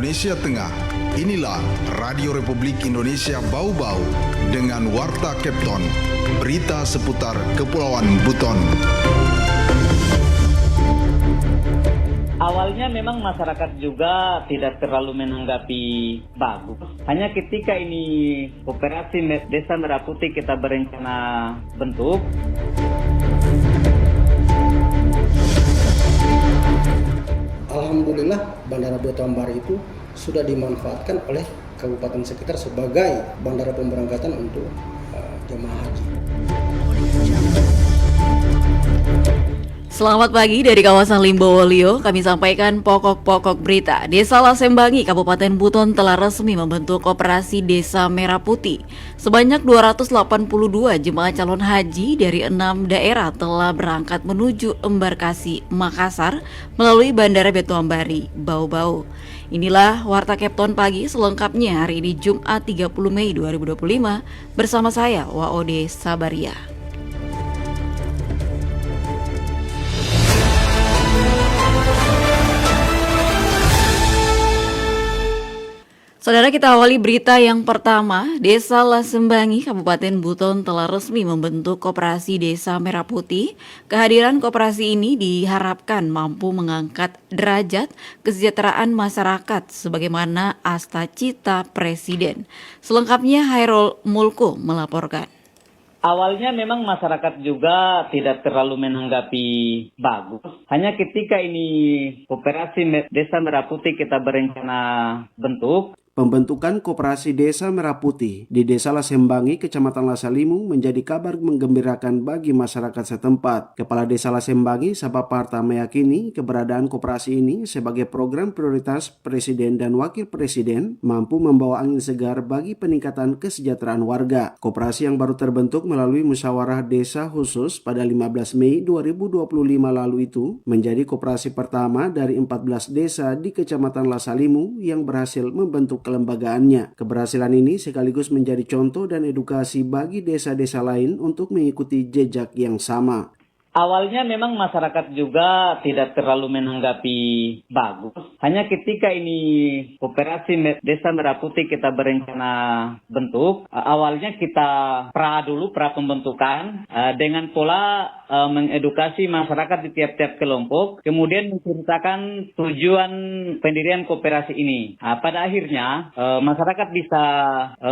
Indonesia Tengah. Inilah Radio Republik Indonesia Bau-Bau dengan Warta Kepton, berita seputar Kepulauan Buton. Awalnya memang masyarakat juga tidak terlalu menanggapi bagus. Hanya ketika ini Koperasi Desa Merah Putih kita berencana bentuk, alhamdulillah Bandara Buton Bari itu sudah dimanfaatkan oleh kabupaten sekitar sebagai bandara pemberangkatan untuk jemaah haji. Selamat pagi dari kawasan Limbowolio, kami sampaikan pokok-pokok berita. Desa Lasembangi, Kabupaten Buton telah resmi membentuk Koperasi Desa Merah Putih. Sebanyak 282 jemaah calon haji dari 6 daerah telah berangkat menuju embarkasi Makassar melalui Bandara Buton Bari, Bau-Bau. Inilah Warta Kepton pagi selengkapnya hari ini Jumat 30 Mei 2025 bersama saya Waode Sabaria. Saudara, kita awali berita yang pertama. Desa Lasembangi, Kabupaten Buton telah resmi membentuk Koperasi Desa Merah Putih. Kehadiran koperasi ini diharapkan mampu mengangkat derajat kesejahteraan masyarakat sebagaimana asta-cita Presiden. Selengkapnya Hairul Mulku melaporkan. awalnya memang masyarakat juga tidak terlalu menanggapi bagus. Hanya ketika ini Koperasi Desa Merah Putih kita berencana bentuk, pembentukan Koperasi Desa Merah Putih di Desa Lasembangi, Kecamatan Lasalimu menjadi kabar menggembirakan bagi masyarakat setempat. Kepala Desa Lasembangi, Sabaparta, meyakini keberadaan koperasi ini sebagai program prioritas Presiden dan Wakil Presiden mampu membawa angin segar bagi peningkatan kesejahteraan warga. Koperasi yang baru terbentuk melalui musyawarah desa khusus pada 15 Mei 2025 lalu itu menjadi koperasi pertama dari 14 desa di Kecamatan Lasalimu yang berhasil membentuk kelembagaannya. Keberhasilan ini sekaligus menjadi contoh dan edukasi bagi desa-desa lain untuk mengikuti jejak yang sama. awalnya memang masyarakat juga tidak terlalu menanggapi bagus. Hanya ketika ini Koperasi Desa Merah Putih kita berencana bentuk, awalnya kita pra pembentukan dengan pola mengedukasi masyarakat di tiap-tiap kelompok, kemudian menceritakan tujuan pendirian koperasi ini. Pada akhirnya masyarakat bisa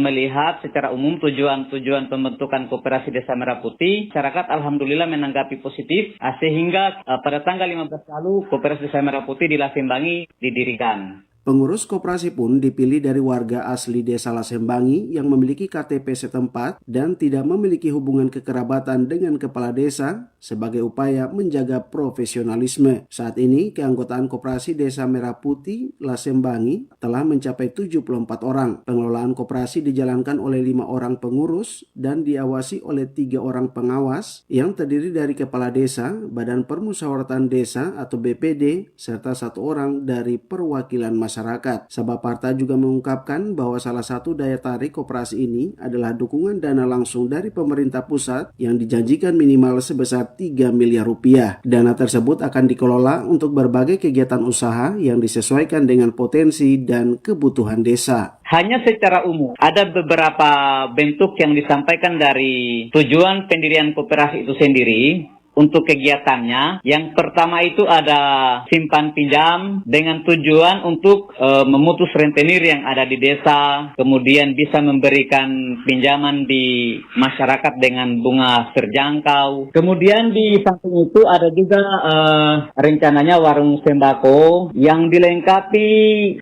melihat secara umum tujuan pembentukan Koperasi Desa Merah Putih. Masyarakat alhamdulillah menanggapi positif, sehingga pada tanggal 15 lalu Koperasi Desa Merah Putih di Lasembangi didirikan. Pengurus koperasi pun dipilih dari warga asli Desa Lasembangi yang memiliki KTP setempat dan tidak memiliki hubungan kekerabatan dengan kepala desa sebagai upaya menjaga profesionalisme. Saat ini keanggotaan Koperasi Desa Merah Putih Lasembangi telah mencapai 74 orang. Pengelolaan koperasi dijalankan oleh 5 orang pengurus dan diawasi oleh 3 orang pengawas yang terdiri dari kepala desa, Badan Permusyawaratan Desa atau BPD, serta 1 orang dari perwakilan masyarakat. Sabaparta juga mengungkapkan bahwa salah satu daya tarik koperasi ini adalah dukungan dana langsung dari pemerintah pusat yang dijanjikan minimal sebesar 3 miliar rupiah. Dana tersebut akan dikelola untuk berbagai kegiatan usaha yang disesuaikan dengan potensi dan kebutuhan desa. Hanya secara umum, ada beberapa bentuk yang disampaikan dari tujuan pendirian koperasi itu sendiri. Untuk kegiatannya, yang pertama itu ada simpan pinjam dengan tujuan untuk memutus rentenir yang ada di desa, kemudian bisa memberikan pinjaman di masyarakat dengan bunga terjangkau. Kemudian di samping itu ada juga rencananya warung sembako yang dilengkapi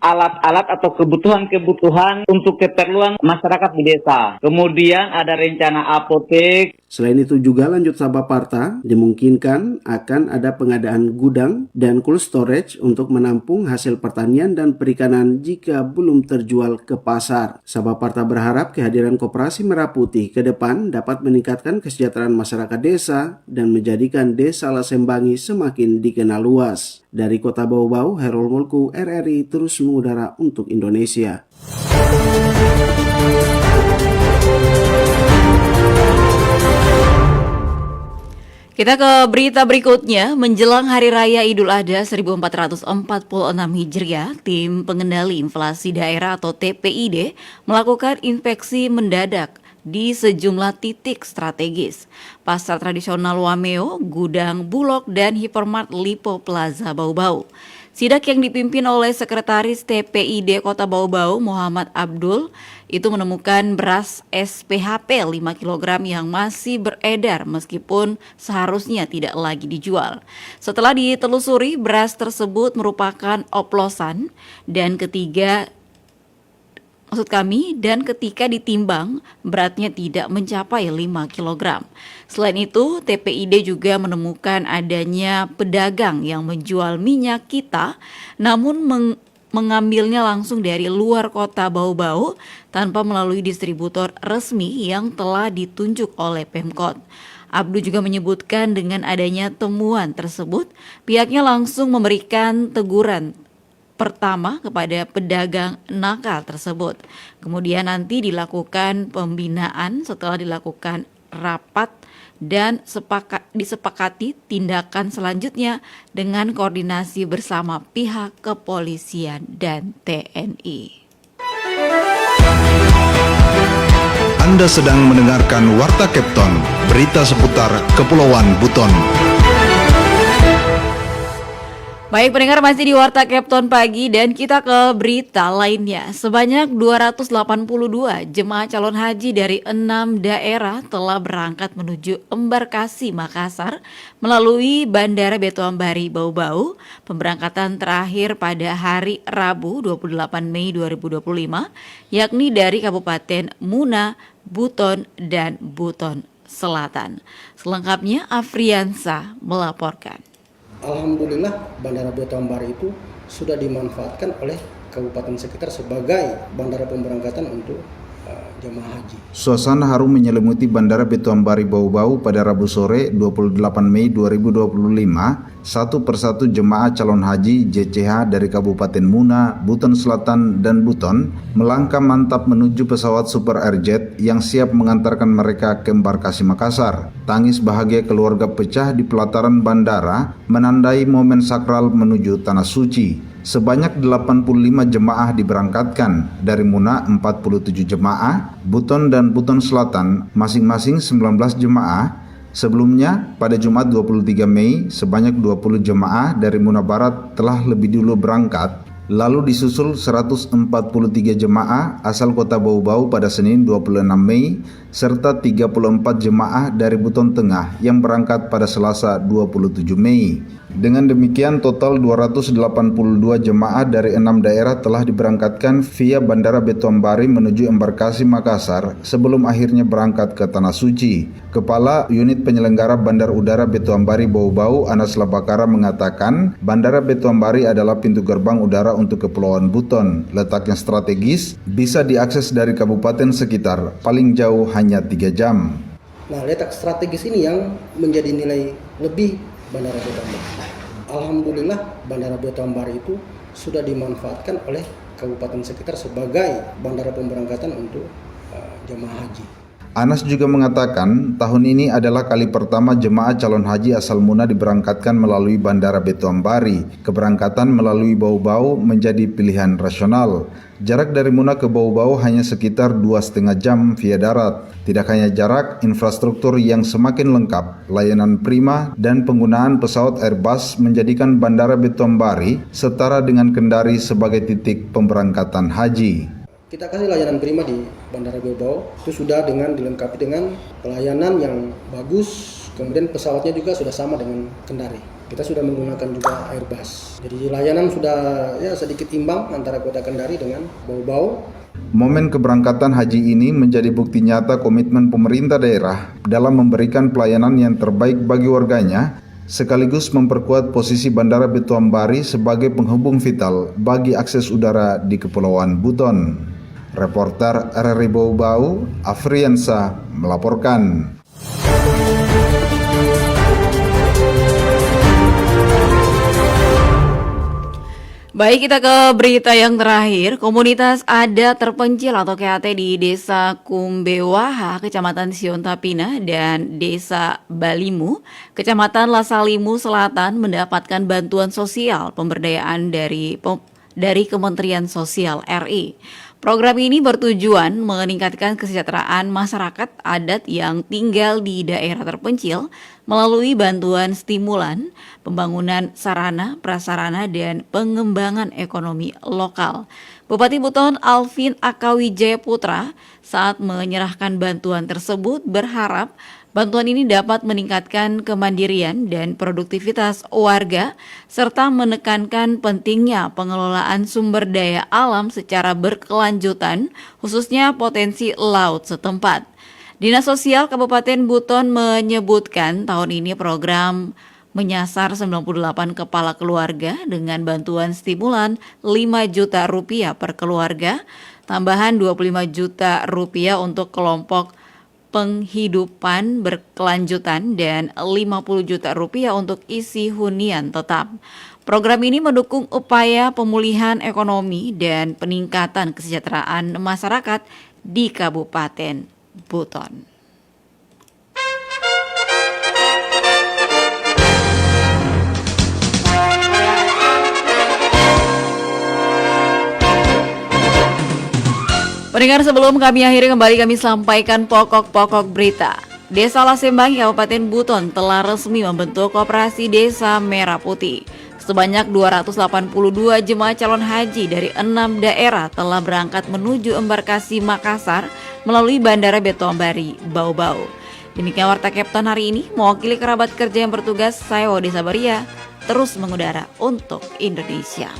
alat-alat atau kebutuhan-kebutuhan untuk keperluan masyarakat di desa. Kemudian ada rencana apotek. Selain itu juga lanjut Sabaparta, dimungkinkan akan ada pengadaan gudang dan cold storage untuk menampung hasil pertanian dan perikanan jika belum terjual ke pasar. Sabaparta berharap kehadiran Koperasi Merah Putih ke depan dapat meningkatkan kesejahteraan masyarakat desa dan menjadikan Desa Lasembangi semakin dikenal luas. Dari Kota Bau-Bau, Hairul Mulku, RRI terus mengudara untuk Indonesia. Kita ke berita berikutnya. Menjelang Hari Raya Idul Adha 1446 Hijriah, tim pengendali inflasi daerah atau TPID melakukan inspeksi mendadak di sejumlah titik strategis. Pasar tradisional Wameo, Gudang Bulog, dan Hypermart Lipo Plaza Bau-Bau. Sidak yang dipimpin oleh Sekretaris TPID Kota Bau-Bau Muhammad Abdul itu menemukan beras SPHP 5 kg yang masih beredar meskipun seharusnya tidak lagi dijual. Setelah ditelusuri, beras tersebut merupakan oplosan dan ketika ditimbang beratnya tidak mencapai 5 kg. Selain itu, TPID juga menemukan adanya pedagang yang menjual minyak kita namun mengambilnya langsung dari luar kota Bau-Bau tanpa melalui distributor resmi yang telah ditunjuk oleh Pemkot. Abdu juga menyebutkan dengan adanya temuan tersebut, pihaknya langsung memberikan teguran pertama kepada pedagang nakal tersebut. Kemudian nanti dilakukan pembinaan setelah dilakukan rapat dan disepakati tindakan selanjutnya dengan koordinasi bersama pihak kepolisian dan TNI. Anda sedang mendengarkan Warta Kepton, berita seputar Kepulauan Buton. Baik pendengar, masih di Warta Kepton Pagi dan kita ke berita lainnya. Sebanyak 282 jemaah calon haji dari 6 daerah telah berangkat menuju embarkasi Makassar melalui Bandara Beto Ambari Bau-Bau. Pemberangkatan terakhir pada hari Rabu 28 Mei 2025 yakni dari Kabupaten Muna, Buton, dan Buton Selatan. Selengkapnya Afriansa melaporkan. Alhamdulillah Bandara Beto Ambari itu sudah dimanfaatkan oleh kabupaten sekitar sebagai bandara pemberangkatan untuk jemaah haji. Suasana harum menyelimuti Bandara Beto Ambari Bau-Bau pada Rabu sore 28 Mei 2025. Satu persatu jemaah calon haji JCH dari Kabupaten Muna, Buton Selatan, dan Buton melangkah mantap menuju pesawat Super Airjet yang siap mengantarkan mereka ke embarkasi Makassar. Tangis bahagia keluarga pecah di pelataran bandara menandai momen sakral menuju Tanah Suci. Sebanyak 85 jemaah diberangkatkan, dari Muna 47 jemaah, Buton dan Buton Selatan masing-masing 19 jemaah. Sebelumnya, pada Jumat 23 Mei, sebanyak 20 jemaah dari Muna Barat telah lebih dulu berangkat, lalu disusul 143 jemaah asal kota Bau-Bau pada Senin 26 Mei, serta 34 jemaah dari Buton Tengah yang berangkat pada Selasa 27 Mei. Dengan demikian, total 282 jemaah dari 6 daerah telah diberangkatkan via Bandara Beto Ambari menuju embarkasi Makassar sebelum akhirnya berangkat ke Tanah Suci. Kepala Unit Penyelenggara Bandar Udara Beto Ambari Bau-Bau, Anas Labakara, mengatakan Bandara Beto Ambari adalah pintu gerbang udara untuk Kepulauan Buton. Letaknya strategis, bisa diakses dari kabupaten sekitar, paling jauh hanya 3 jam. Nah, letak strategis ini yang menjadi nilai lebih Bandara Beto Ambari. Alhamdulillah Bandara Beto Ambari itu sudah dimanfaatkan oleh kabupaten sekitar sebagai bandara pemberangkatan untuk jemaah haji. Anas juga mengatakan tahun ini adalah kali pertama jemaah calon haji asal Muna diberangkatkan melalui Bandara Beto Ambari. Keberangkatan melalui Bau-Bau menjadi pilihan rasional. Jarak dari Muna ke Bau-Bau hanya sekitar 2,5 jam via darat. Tidak hanya jarak, infrastruktur yang semakin lengkap, layanan prima, dan penggunaan pesawat Airbus menjadikan Bandara Beto Ambari setara dengan Kendari sebagai titik pemberangkatan haji. Kita kasih layanan prima di Bandara Bau-Bau, itu sudah dilengkapi dengan pelayanan yang bagus, kemudian pesawatnya juga sudah sama dengan Kendari. Kita sudah menggunakan juga Airbus. Jadi layanan sudah sedikit imbang antara kota Kendari dengan Bau-Bau. Momen keberangkatan haji ini menjadi bukti nyata komitmen pemerintah daerah dalam memberikan pelayanan yang terbaik bagi warganya, sekaligus memperkuat posisi Bandara Beto Ambari sebagai penghubung vital bagi akses udara di Kepulauan Buton. Reporter RRI Bau-Bau, Afriansa melaporkan. Baik, kita ke berita yang terakhir. Komunitas adat terpencil atau KAT di Desa Kumbewaha, Kecamatan Siontapina, dan Desa Balimu, Kecamatan Lasalimu Selatan mendapatkan bantuan sosial pemberdayaan dari Kementerian Sosial RI. Program ini bertujuan meningkatkan kesejahteraan masyarakat adat yang tinggal di daerah terpencil melalui bantuan stimulan, pembangunan sarana, prasarana, dan pengembangan ekonomi lokal. Bupati Buton Alvin Akawijaya Putra saat menyerahkan bantuan tersebut berharap bantuan ini dapat meningkatkan kemandirian dan produktivitas warga serta menekankan pentingnya pengelolaan sumber daya alam secara berkelanjutan, khususnya potensi laut setempat. Dinas Sosial Kabupaten Buton menyebutkan tahun ini program menyasar 98 kepala keluarga dengan bantuan stimulan 5 juta rupiah per keluarga, tambahan 25 juta rupiah untuk kelompok penghidupan berkelanjutan dan 50 juta rupiah untuk isi hunian tetap. Program ini mendukung upaya pemulihan ekonomi dan peningkatan kesejahteraan masyarakat di Kabupaten Buton. Pendengar, sebelum kami akhiri, kami sampaikan pokok-pokok berita. Desa Lasembangi, Kabupaten Buton telah resmi membentuk Koperasi Desa Merah Putih. Sebanyak 282 jemaah calon haji dari 6 daerah telah berangkat menuju embarkasi Makassar melalui Bandara Beto Ambari, Bau-Bau. Demikian Warta Kapten hari ini, mewakili kerabat kerja yang bertugas, saya Wodi Sabaria, terus mengudara untuk Indonesia.